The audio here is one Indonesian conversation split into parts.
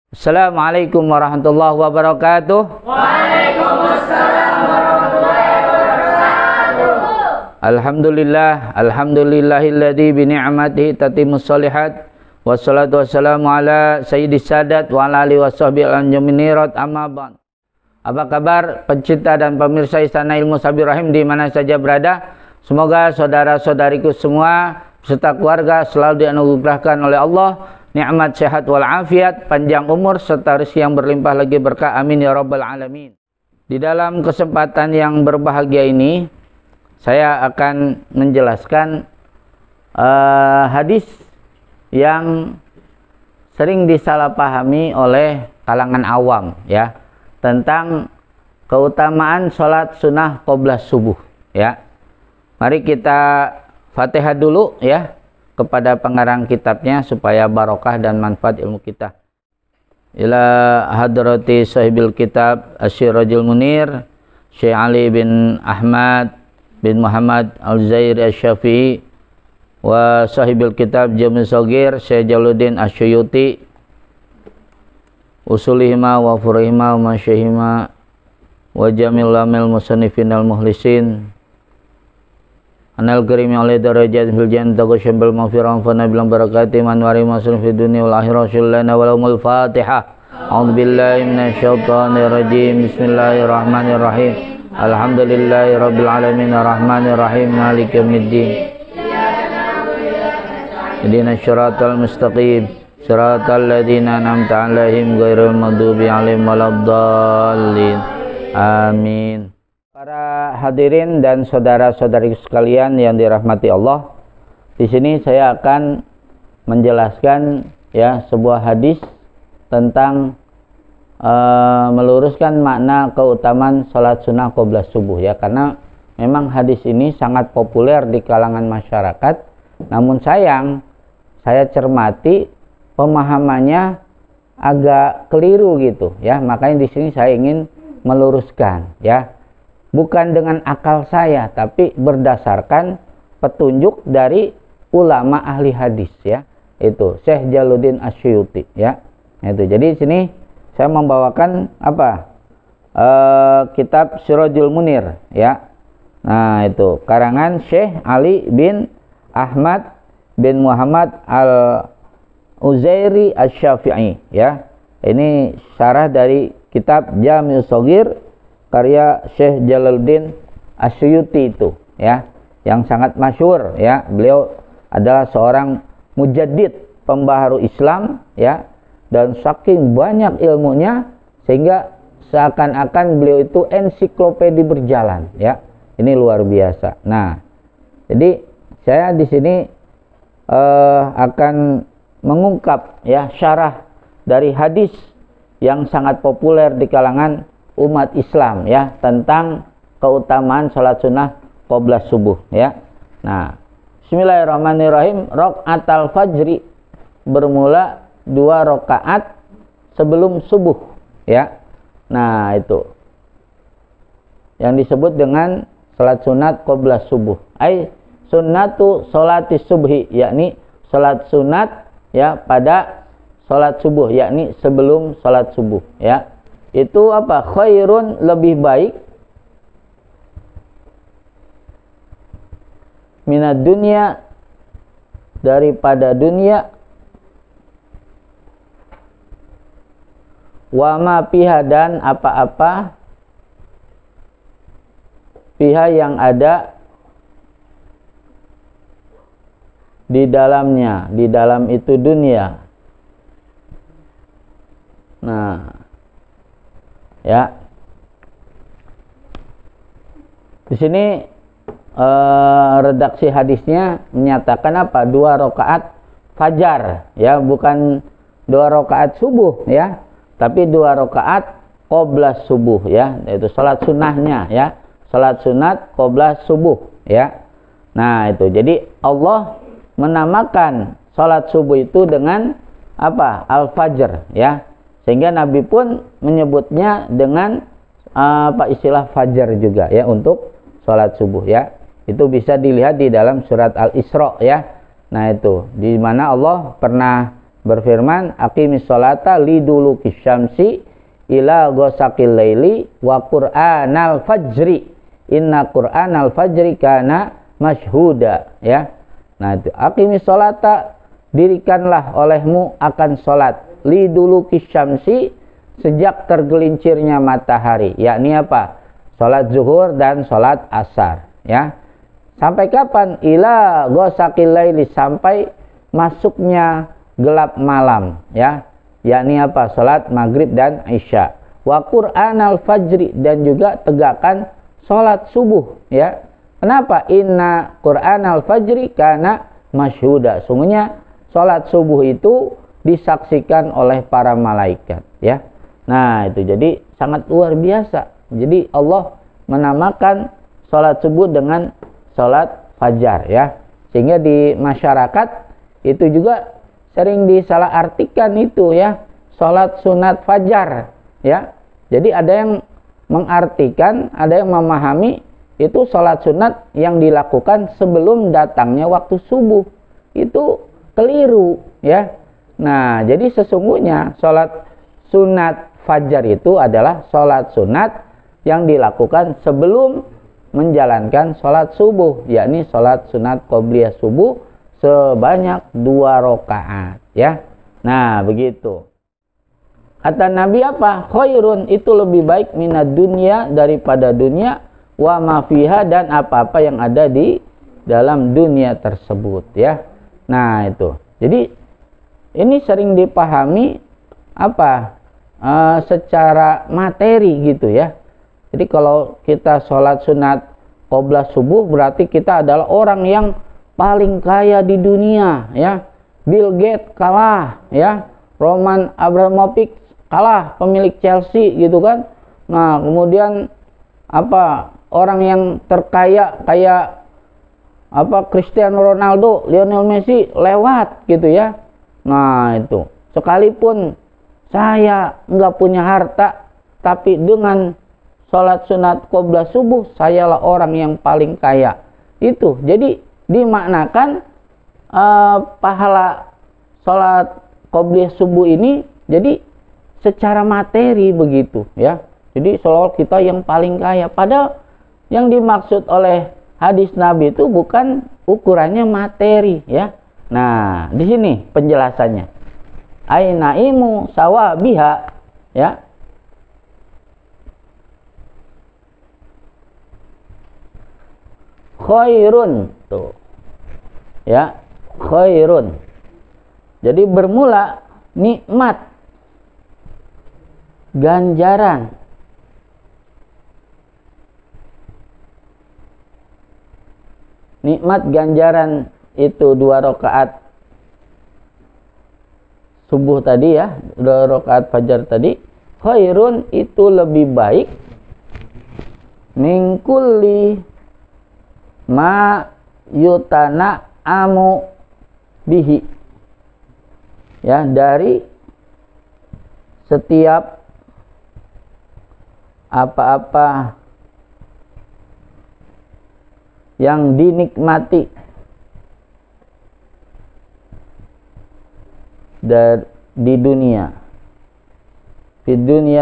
Assalamualaikum warahmatullahi wabarakatuh. Waalaikumsalam warahmatullahi wabarakatuh. Alhamdulillahilladzi bi ni'matihi tatimmus shalihat. Wassalatu wassalamu ala sayyidis sadat wa ala alihi washabbihi al-anjuminirat amma ba'd. Apa kabar pencinta dan pemirsa Istana Ilmu Sabir Rahim di mana saja berada? Semoga saudara-saudariku semua beserta keluarga selalu dianugerahkan oleh Allah nikmat sehat wal afiat, panjang umur serta rezeki yang berlimpah lagi berkah, amin ya rabbal alamin. Di dalam kesempatan yang berbahagia ini saya akan menjelaskan hadis yang sering disalahpahami oleh kalangan awam ya, tentang keutamaan sholat sunnah qobliyah subuh ya. Mari kita Fatihah dulu ya kepada pengarang kitabnya supaya barokah dan manfaat ilmu kita. Ila hadrati sahibil kitab Asy-Sirajul Munir Syekh Ali bin Ahmad bin Muhammad Al-Zairi Asy-Syafi'i wa sahibil kitab Jami' Shaghir Syekh Jalaluddin Asy-Suyuti usulihima wa furihima wa masyihima wa jamil lamil musannifin al-muhlisin anal karimi oleh darajat fil jannati syambal maghfirah fa nabilan barakati man wari masun fid dunya wal akhirah syallana walumul fatihah. A'udzubillahi minasyaitonir rajim. Bismillahirrahmanirrahim. Alhamdulillahi rabbil alamin arrahmanir rahim maliki yaumiddin. Ihdinas siratal mustaqim siratal ladzina an'amta 'alaihim ghairil maghdubi 'alaihim waladdallin. Amin. Para hadirin dan saudara-saudari sekalian yang dirahmati Allah, di sini saya akan menjelaskan ya sebuah hadis tentang meluruskan makna keutamaan sholat sunnah qobliyah subuh ya, karena memang hadis ini sangat populer di kalangan masyarakat. Namun sayang, saya cermati pemahamannya agak keliru gitu ya, makanya di sini saya ingin meluruskan ya. Bukan dengan akal saya, tapi berdasarkan petunjuk dari ulama ahli hadis ya. Itu Syekh Jalaluddin Asy-Suyuti ya. Itu. Jadi sini saya membawakan apa? Kitab Sirajul Munir ya. Nah, itu karangan Syekh Ali bin Ahmad bin Muhammad Al-Uzairi Asy-Syafi'i ya. Ini syarah dari kitab Jami' Shaghir karya Syekh Jalaluddin Asy-Suyuti itu ya, yang sangat masyhur ya. Beliau adalah seorang mujaddid, pembaharu Islam ya, dan saking banyak ilmunya sehingga seakan-akan beliau itu ensiklopedi berjalan ya. Ini luar biasa. Nah, jadi saya di sini akan mengungkap ya syarah dari hadis yang sangat populer di kalangan umat Islam ya, tentang keutamaan sholat sunnah qobliyah subuh ya. Nah, bismillahirrahmanirrahim. Raqatul fajri bermula 2 rakaat sebelum subuh ya. Nah, itu yang disebut dengan sholat sunat qobliyah subuh. Ai sunnatu sholatis subhi, yakni sholat sunat ya pada sholat subuh, yakni sebelum sholat subuh ya. Itu apa? Khairun, lebih baik, minad dunya, daripada dunia, wa ma fiha, dan apa-apa fiha yang ada di dalamnya, di dalam itu dunia. Nah ya, di sini redaksi hadisnya menyatakan apa? 2 rakaat fajar ya, bukan 2 rakaat subuh ya, tapi 2 rakaat qobliyah subuh ya, yaitu salat sunnahnya ya, salat sunat qobliyah subuh ya. Nah, itu jadi Allah menamakan salat subuh itu dengan apa? Al-fajr ya. Sehingga Nabi pun menyebutnya dengan apa istilah fajar juga ya untuk sholat subuh ya. Itu bisa dilihat di dalam surat Al-Isra ya. Nah, itu di mana Allah pernah berfirman, aqimis sholata liduluki syamsi ila ghosaqil laili wa qur'anal fajri inna qur'anal fajri kana masyhuda, ya. Nah, itu aqimis sholata, dirikanlah olehmu akan salat, liduluki syamsi, sejak tergelincirnya matahari, yakni apa? Salat zuhur dan salat asar, ya. Sampai kapan? Ila ghosaqil laili, sampai masuknya gelap malam, ya. Yakni apa? Salat maghrib dan isya. Wa qur'anal fajri, dan juga tegakkan salat subuh, ya. Kenapa? Inna qur'anal fajri kana masyhuda. Sungguhnya salat subuh itu disaksikan oleh para malaikat, ya. Nah, itu jadi sangat luar biasa. Jadi Allah menamakan salat subuh dengan salat fajar, ya. Sehingga di masyarakat itu juga sering disalahartikan itu, ya, salat sunat fajar, ya. Jadi ada yang mengartikan, ada yang memahami itu salat sunat yang dilakukan sebelum datangnya waktu subuh. Itu keliru, ya. Nah, jadi sesungguhnya salat sunat fajar itu adalah salat sunat yang dilakukan sebelum menjalankan salat subuh, yakni salat sunat qobliyah subuh sebanyak 2 rakaat, ya. Nah, begitu. Kata Nabi apa? Khairun, itu lebih baik minad dunya, daripada dunia, wa ma fiha, dan apa-apa yang ada di dalam dunia tersebut, ya. Nah, itu. Jadi ini sering dipahami apa? Secara materi gitu, ya. Jadi kalau kita sholat sunat qobliyah subuh, berarti kita adalah orang yang paling kaya di dunia, ya. Bill Gates kalah, ya. Roman Abramovich kalah, pemilik Chelsea gitu kan. Nah, kemudian apa, orang yang terkaya kayak apa, Cristiano Ronaldo, Lionel Messi lewat gitu, ya. Nah, itu. Sekalipun saya nggak punya harta, tapi dengan sholat sunat qobliyah subuh, sayalah orang yang paling kaya. Itu. Jadi dimaknakan pahala sholat qobliyah subuh ini jadi secara materi begitu, ya. Jadi seolah kita yang paling kaya, padahal yang dimaksud oleh hadis Nabi itu bukan ukurannya materi, ya. Nah, di sini penjelasannya. Ainaimu sawabiha, ya. Khairun, tuh. Ya, khairun. Jadi bermula nikmat, ganjaran, nikmat ganjaran itu 2 rakaat subuh tadi, ya, 2 rakaat fajar tadi. Khairun, itu lebih baik min kulli ma yutana amu bihi, ya, dari setiap apa-apa yang dinikmati di dunia,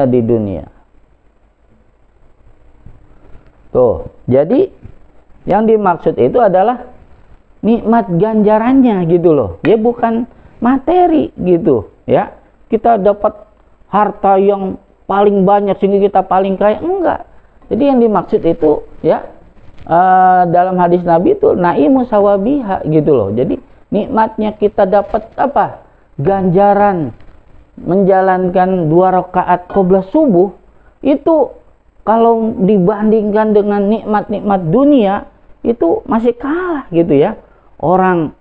di dunia. Tuh, jadi yang dimaksud itu adalah nikmat ganjarannya gitu loh, ya, bukan materi gitu, ya. Kita dapat harta yang paling banyak sehingga kita paling kaya, enggak. Jadi yang dimaksud itu, ya, dalam hadis Nabi itu naimu sawabiha gitu loh. Jadi nikmatnya kita dapat apa? Ganjaran menjalankan 2 rakaat qobliyah subuh itu kalau dibandingkan dengan nikmat-nikmat dunia itu masih kalah gitu, ya. Orang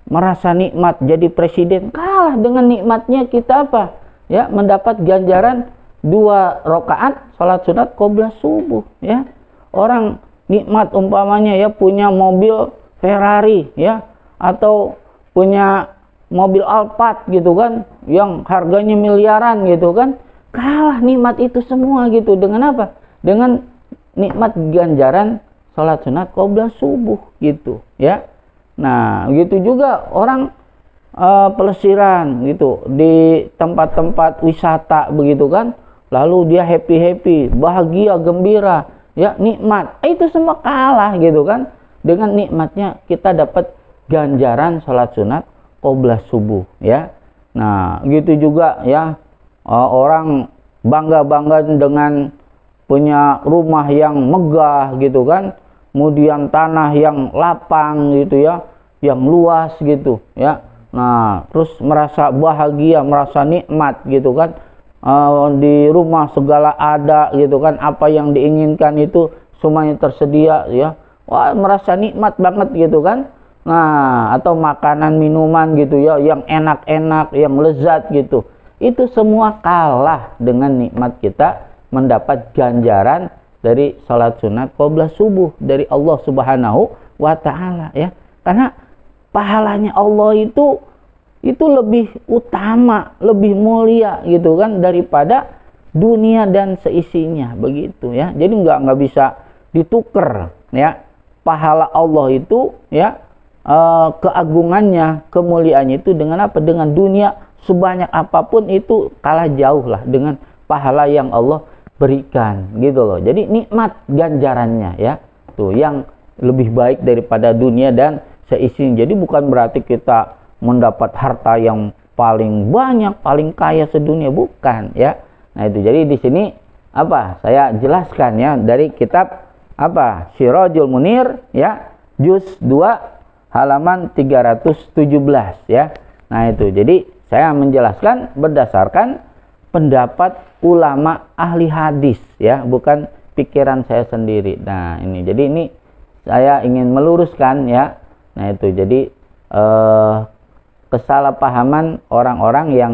merasa nikmat jadi presiden, kalah dengan nikmatnya kita apa, ya, mendapat ganjaran 2 rakaat salat sunat qobliyah subuh, ya. Orang nikmat umpamanya, ya, punya mobil Ferrari, ya, atau punya mobil Alphard gitu kan, yang harganya miliaran gitu kan, kalah nikmat itu semua gitu dengan apa? Dengan nikmat ganjaran salat sunat qobliyah subuh gitu, ya. Nah, gitu juga orang pelesiran gitu di tempat-tempat wisata begitu kan, lalu dia happy, bahagia, gembira, ya nikmat, itu semua kalah gitu kan dengan nikmatnya kita dapat ganjaran sholat sunat qobliyah subuh ya. Nah gitu juga ya, orang bangga dengan punya rumah yang megah gitu kan, kemudian tanah yang lapang gitu ya, yang luas gitu ya. Nah terus merasa bahagia, merasa nikmat gitu kan, di rumah segala ada gitu kan, apa yang diinginkan itu semuanya tersedia ya. Wah, merasa nikmat banget gitu kan. Nah atau makanan minuman gitu ya yang enak-enak, yang lezat gitu, itu semua kalah dengan nikmat kita mendapat ganjaran dari salat sunat qobliyah subuh dari Allah Subhanahu wa Ta'ala ya. Karena pahalanya Allah itu lebih utama, lebih mulia gitu kan daripada dunia dan seisinya begitu ya. Jadi nggak bisa dituker ya. Pahala Allah itu ya, keagungannya, kemuliaannya itu dengan apa? Dengan dunia sebanyak apapun itu kalah jauh lah dengan pahala yang Allah berikan gitu loh. Jadi nikmat ganjarannya ya, tuh yang lebih baik daripada dunia dan seisinya. Jadi bukan berarti kita mendapat harta yang paling banyak, paling kaya sedunia, bukan ya. Nah itu jadi di sini apa saya jelaskan ya dari kitab apa Sirajul Munir ya, juz 2 halaman 317 ya. Nah itu jadi saya menjelaskan berdasarkan pendapat ulama ahli hadis ya, bukan pikiran saya sendiri. Nah ini jadi ini saya ingin meluruskan ya. Nah itu jadi kesalahpahaman orang-orang yang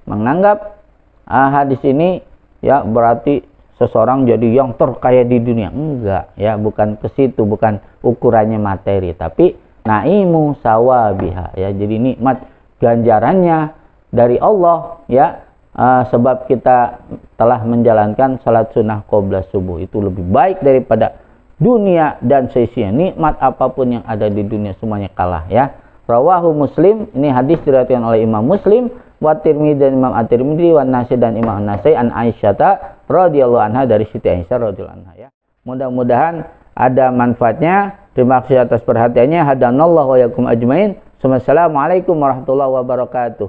menganggap hadis ini ya berarti seseorang jadi yang terkaya di dunia. Enggak ya, bukan ke situ, bukan ukurannya materi, tapi naimu sawabiha ya, jadi nikmat ganjarannya dari Allah ya, sebab kita telah menjalankan salat sunnah qobliyah subuh, itu lebih baik daripada dunia dan seisinya. Nikmat apapun yang ada di dunia semuanya kalah ya. Rawahu Muslim, ini hadis diriwayatkan oleh Imam Muslim, wa Tirmidzi dan Imam At-Tirmidzi, wa Nasai dan Imam Nasai, an Aisyah radhiyallahu anha, dari Siti Aisyah radhiyallahu anha ya. Mudah-mudahan ada manfaatnya. Terima kasih atas perhatiannya. Hadanallahu wa yakum ajmain. Wassalamualaikum warahmatullahi wabarakatuh.